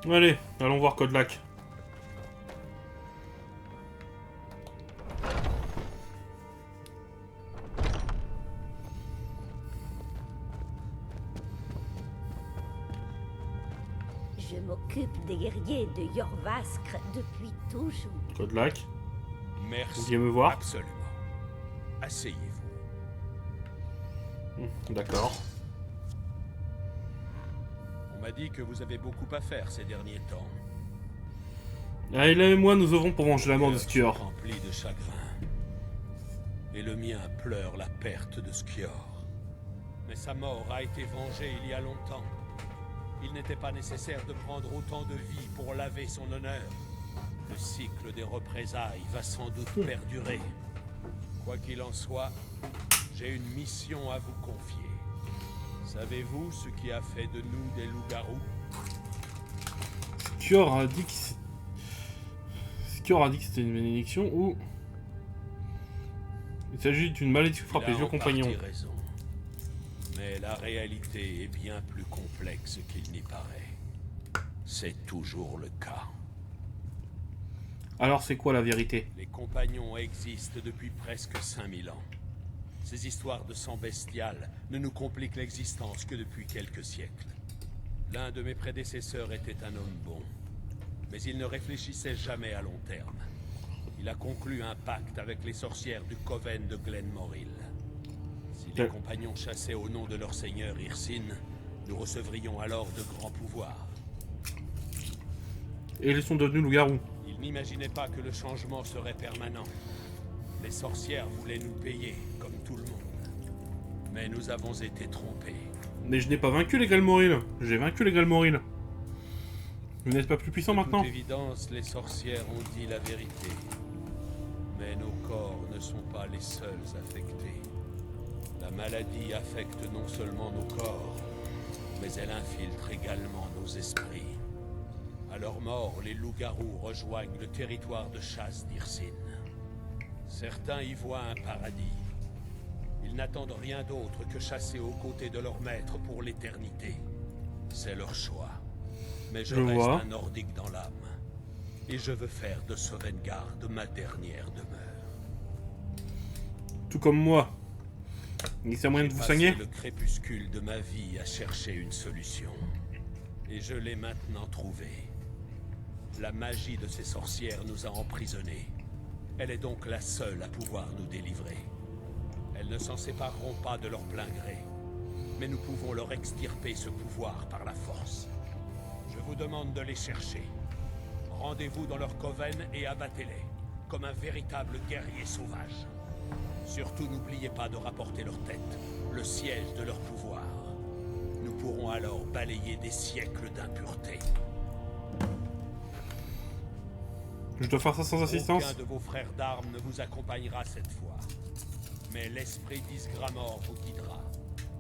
Allez, allons voir Kodlak. Je m'occupe des guerriers de Jorvaskr depuis toujours. Kodlak, Merci. vous vouliez me voir? Absolument. Asseyez-vous. D'accord. On m'a dit que vous avez beaucoup à faire ces derniers temps. Ayla et moi, nous œuvrons pour venger la mort de Cœur Skior. rempli de chagrin. Et le mien pleure la perte de Skior. Mais sa mort a été vengée il y a longtemps. Il n'était pas nécessaire de prendre autant de vie pour laver son honneur. Le cycle des représailles va sans doute perdurer. Quoi qu'il en soit, j'ai une mission à vous confier. Savez-vous ce qui a fait de nous des loups-garous? Skior a dit que c'était une bénédiction ou... Il s'agit d'une malédiction qui frappe les vieux compagnons. Raison. Mais la réalité est bien plus complexe qu'il n'y paraît. C'est toujours le cas. Alors c'est quoi la vérité? Les compagnons existent depuis presque 5000 ans. Ces histoires de sang bestial ne nous compliquent l'existence que depuis quelques siècles. L'un de mes prédécesseurs était un homme bon, mais il ne réfléchissait jamais à long terme. Il a conclu un pacte avec les sorcières du Coven de Glenmoril. Si les compagnons chassaient au nom de leur seigneur Hircin, nous recevrions alors de grands pouvoirs. Et ils sont devenus loups-garous. Ils n'imaginaient pas que le changement serait permanent. Les sorcières voulaient nous payer, comme tout le monde. Mais nous avons été trompés. Mais je n'ai pas vaincu les Galmoril. J'ai vaincu les Galmoril. Vous n'êtes pas plus puissant maintenant? De toute évidence, les sorcières ont dit la vérité. Mais nos corps ne sont pas les seuls affectés. La maladie affecte non seulement nos corps, mais elle infiltre également nos esprits. À leur mort, les loups-garous rejoignent le territoire de chasse d'Hircin. Certains y voient un paradis. Ils n'attendent rien d'autre que chasser aux côtés de leur maître pour l'éternité. C'est leur choix. Mais je reste un nordique dans l'âme. Et je veux faire de Sovngarde ma dernière demeure. Tout comme moi. Il y a moyen de vous soigner? J'ai passé le crépuscule de ma vie à chercher une solution. Et je l'ai maintenant trouvée. La magie de ces sorcières nous a emprisonnés. Elle est donc la seule à pouvoir nous délivrer. Elles ne s'en sépareront pas de leur plein gré. Mais nous pouvons leur extirper ce pouvoir par la force. Je vous demande de les chercher. Rendez-vous dans leur coven et abattez-les, comme un véritable guerrier sauvage. Surtout n'oubliez pas de rapporter leur tête, le siège de leur pouvoir. Nous pourrons alors balayer des siècles d'impureté. Je dois faire ça sans assistance? Aucun de vos frères d'armes ne vous accompagnera cette fois. Mais l'esprit d'Ysgramor vous guidera,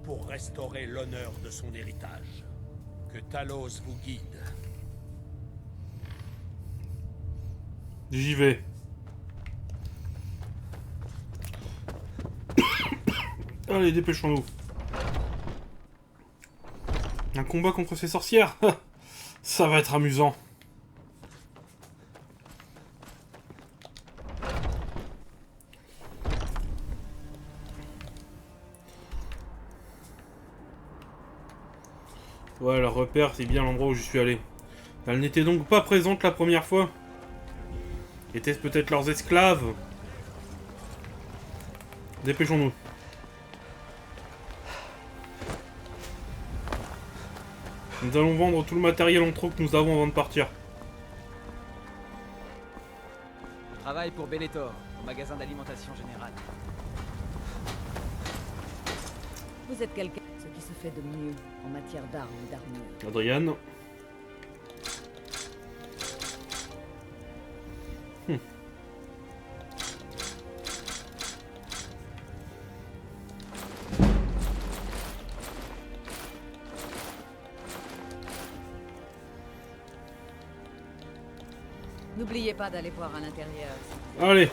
pour restaurer l'honneur de son héritage. Que Talos vous guide. J'y vais. Allez, dépêchons-nous. Un combat contre ces sorcières. Ça va être amusant. Ouais, leur repère, c'est bien l'endroit où je suis allé. Elle n'était donc pas présente la première fois. Étaient-ce peut-être leurs esclaves? Dépêchons-nous. Nous allons vendre tout le matériel en trop que nous avons avant de partir. Je travaille pour Benetor, au magasin d'alimentation générale. Vous êtes quelqu'un ce qui se fait de mieux en matière d'armes et d'armure. Adrian. N'oubliez pas d'aller voir à l'intérieur. Allez.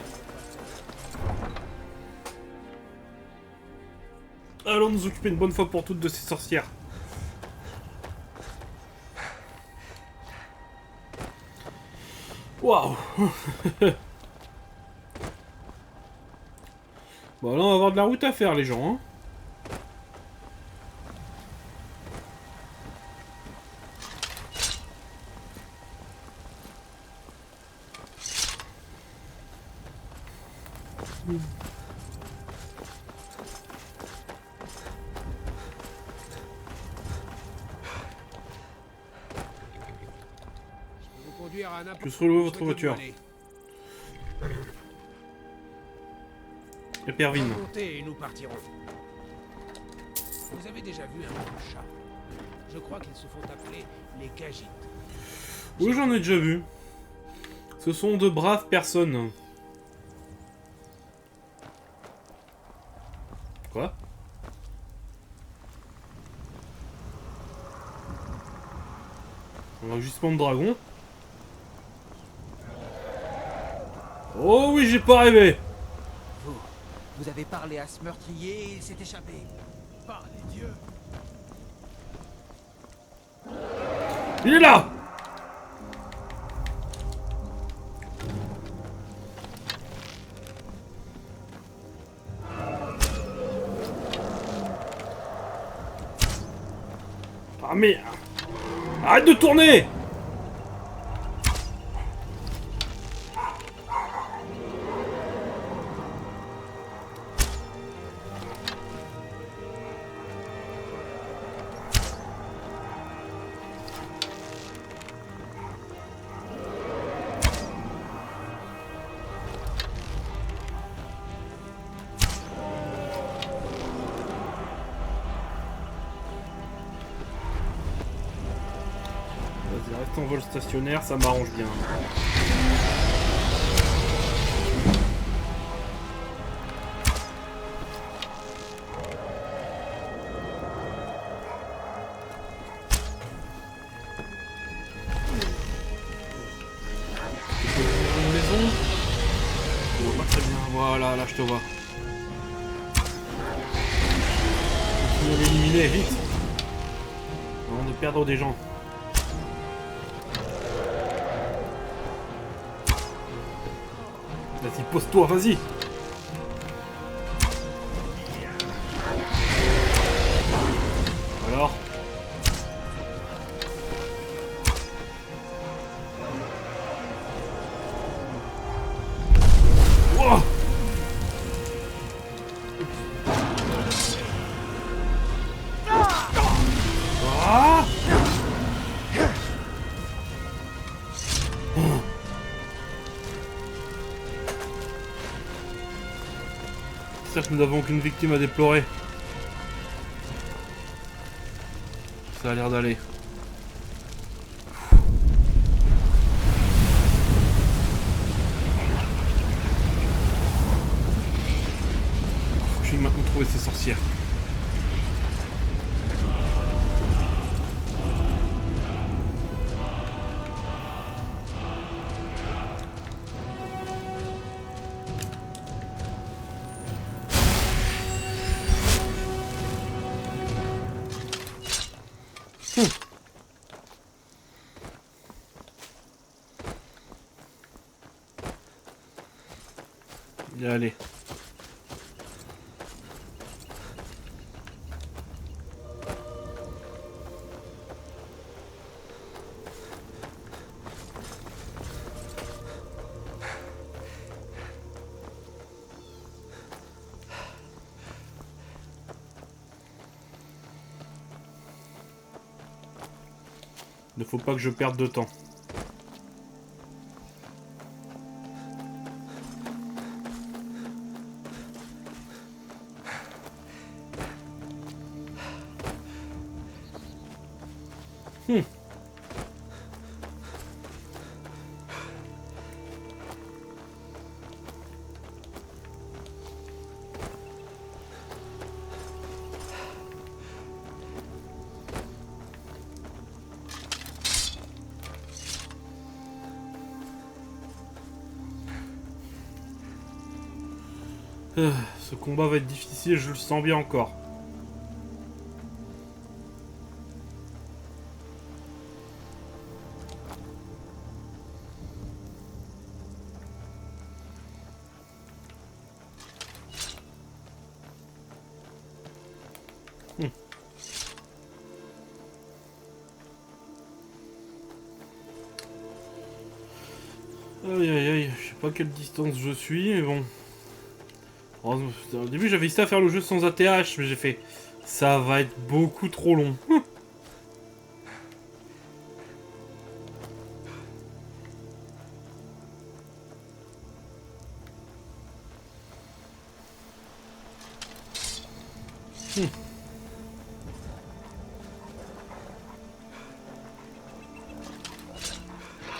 Allons nous occuper une bonne fois pour toutes de ces sorcières. Waouh. Bon là on va avoir de la route à faire les gens hein. Vous conduire à n'importe Je suis relevé où votre vous voiture. souhaitez Et vous Pervin. aller. Montez et nous partirons. Vous avez déjà vu un gros chat? Je crois qu'ils se font appeler les Khajiits. Oui j'en ai déjà vu. Ce sont de braves personnes. Quoi? Un rugissement de dragon. Oh oui, j'ai pas rêvé. Vous avez parlé à ce meurtrier et il s'est échappé. Par les dieux! Il est là. Ah mais... Arrête de tourner. Vas-y, reste en vol stationnaire, ça m'arrange bien. Une maison. Je vois pas très bien. Voilà, là je te vois. Continue à l'éliminer, vite. Avant de perdre des gens. Vas-y, pose-toi, vas-y. Alors. Wow. Ah. Certes, nous n'avons qu'une victime à déplorer. Ça a l'air d'aller. Faut que j'aille maintenant trouver ces sorcières. Allez. Ne faut pas que je perde de temps. Ce combat va être difficile, je le sens bien encore. Aïe aïe aïe, je sais pas quelle distance je suis, mais bon. Au début j'avais hésité à faire le jeu sans ATH, mais j'ai fait... Ça va être beaucoup trop long.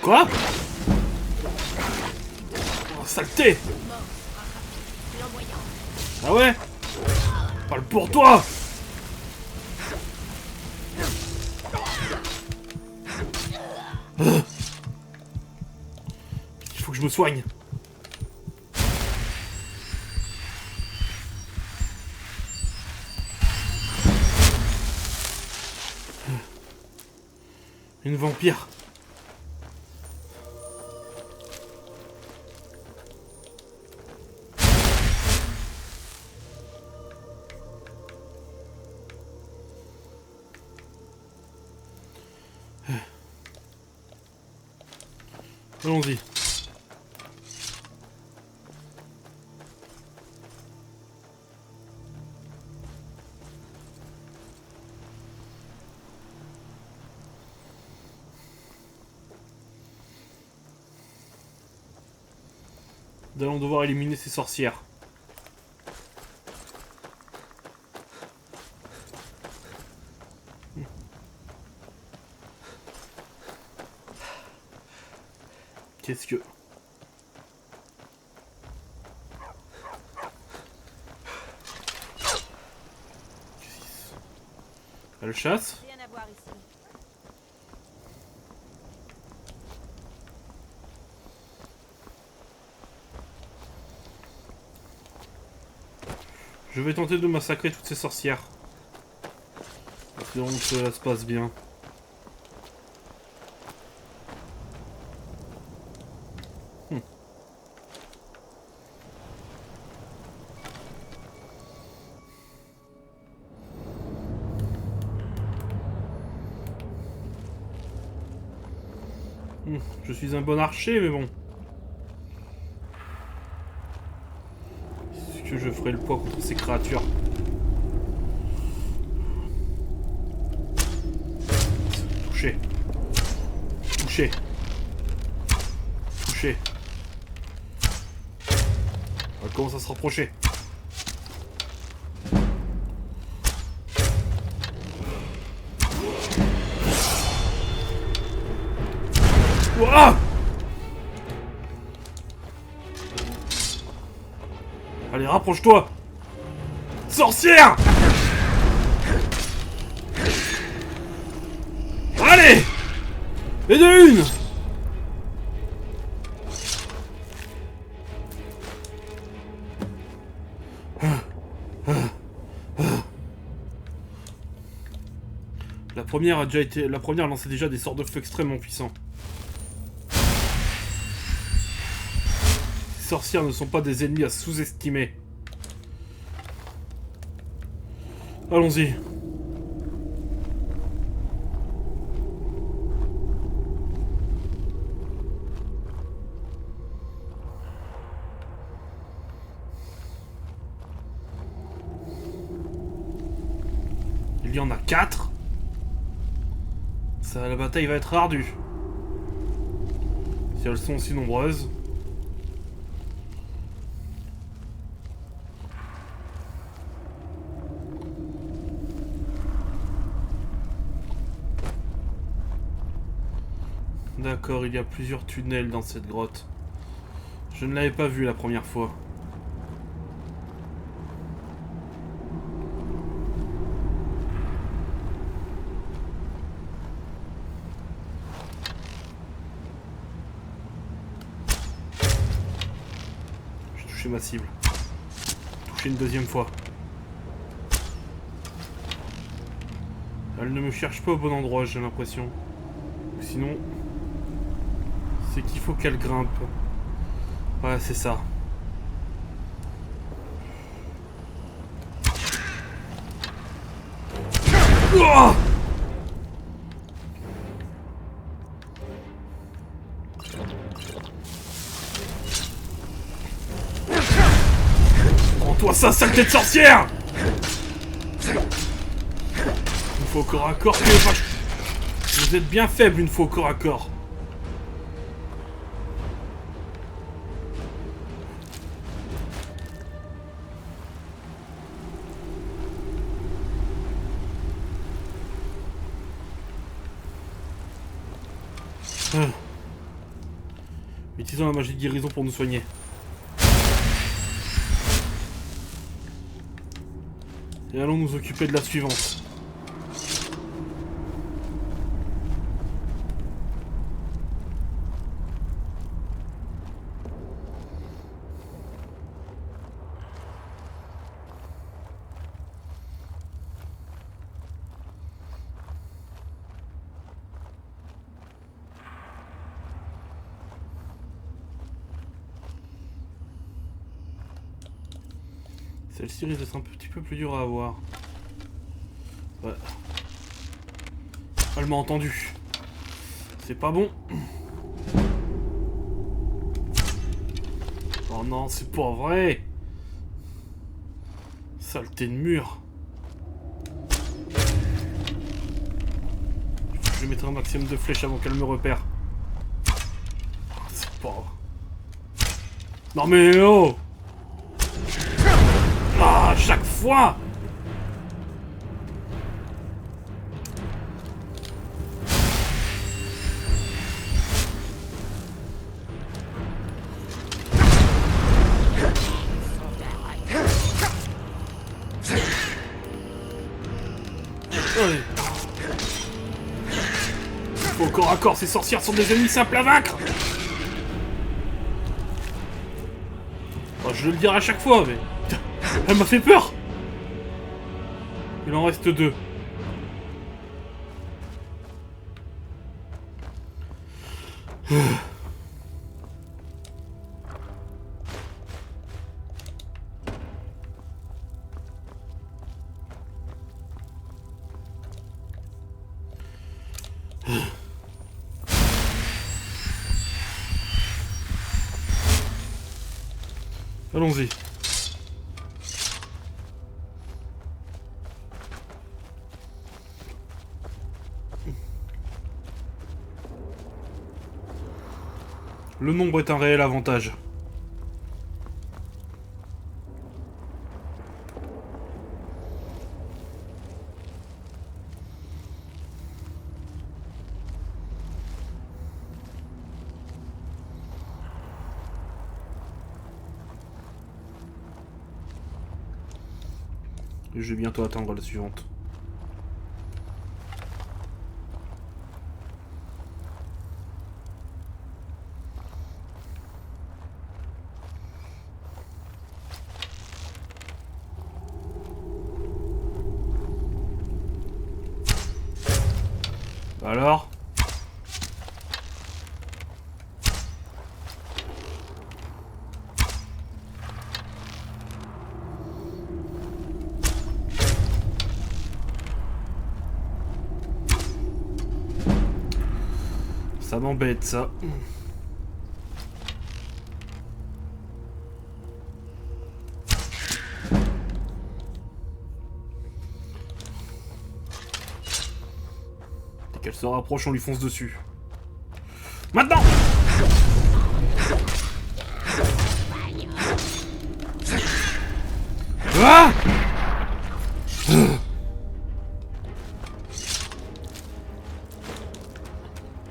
Quoi? Oh, saleté! Ah ouais? Parle pour toi! Il faut que je me soigne. Une vampire. Allons-y. Nous allons devoir éliminer ces sorcières. Qu'est-ce que... Elle chasse? Rien à voir ici. Je vais tenter de massacrer toutes ces sorcières. Espérons que cela se passe bien. Je suis un bon archer, mais bon. Est-ce que je ferai le poids contre ces créatures? Toucher. Toucher. Toucher. On commence à se rapprocher. Ouah! Allez, rapproche-toi! Sorcière! Allez! Et de une! La première lançait déjà des sorts de feu extrêmement puissants. Les sorcières ne sont pas des ennemis à sous-estimer. Allons-y. Il y en a 4. Ça, la bataille va être ardue. Si elles sont aussi nombreuses. D'accord, il y a plusieurs tunnels dans cette grotte. Je ne l'avais pas vu la première fois. J'ai touché ma cible. Touché une deuxième fois. Elle ne me cherche pas au bon endroit, j'ai l'impression. Sinon... c'est qu'il faut qu'elle grimpe. Ouais, c'est ça. Oh! ça, saleté de sorcière! Une fois au corps à corps, que... enfin, vous êtes bien faible une fois au corps à corps. Utilisons la magie de guérison pour nous soigner. Et allons nous occuper de la suivante. Celle-ci risque d'être un petit peu plus dure à avoir. Ouais. Elle m'a entendu. C'est pas bon. Oh non, c'est pas vrai. Saleté de mur. Je vais mettre un maximum de flèches avant qu'elle me repère. Oh, c'est pas... Non mais oh! Ah, chaque fois! Ouais. Au corps à corps, ces sorcières sont des ennemis simples à vaincre! Oh, je le dirai à chaque fois, mais... Elle m'a fait peur! Il en reste 2. Allons-y. Le nombre est un réel avantage. Je vais bientôt attendre la suivante. Alors ? Ça m'embête, ça. Dès qu'elle se rapproche, on lui fonce dessus. Maintenant! Ah!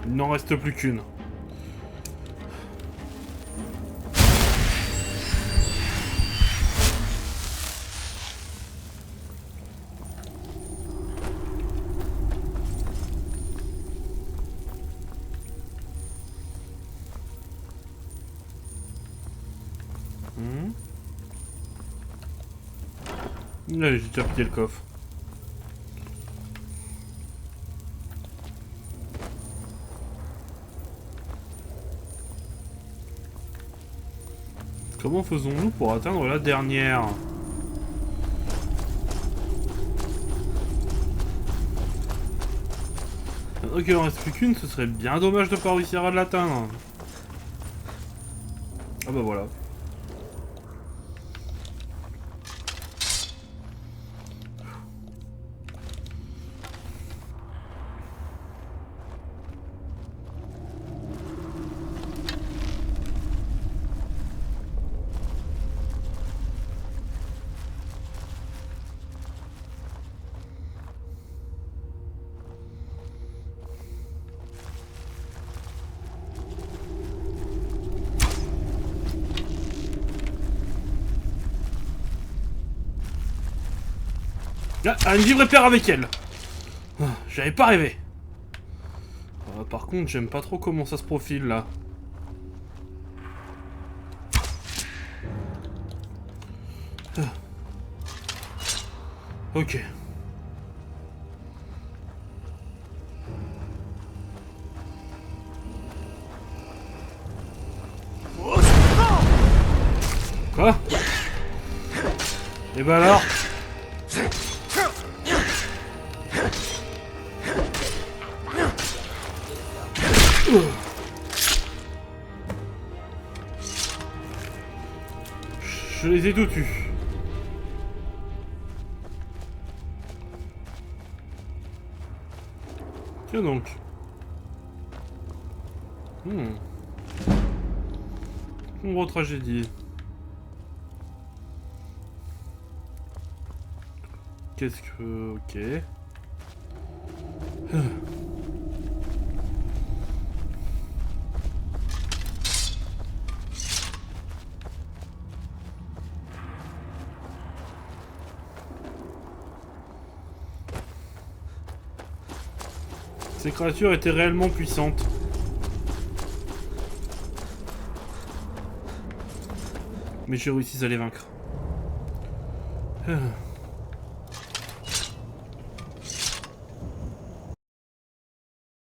Il n'en reste plus qu'une. Allez, j'ai déjà pillé le coffre. Comment faisons-nous pour atteindre la dernière? Maintenant qu'il en reste plus qu'une, ce serait bien dommage de pas réussir à l'atteindre. Ah bah voilà. Ah, une vie repère avec elle. Ah, j'avais pas rêvé. Par contre, j'aime pas trop comment ça se profile là. Ah. Ok. Quoi? Et bah alors? Je les ai tous tués. Tiens donc. Sombre tragédie. Qu'est-ce que... Ok. Ces créatures étaient réellement puissantes. Mais j'ai réussi à les vaincre.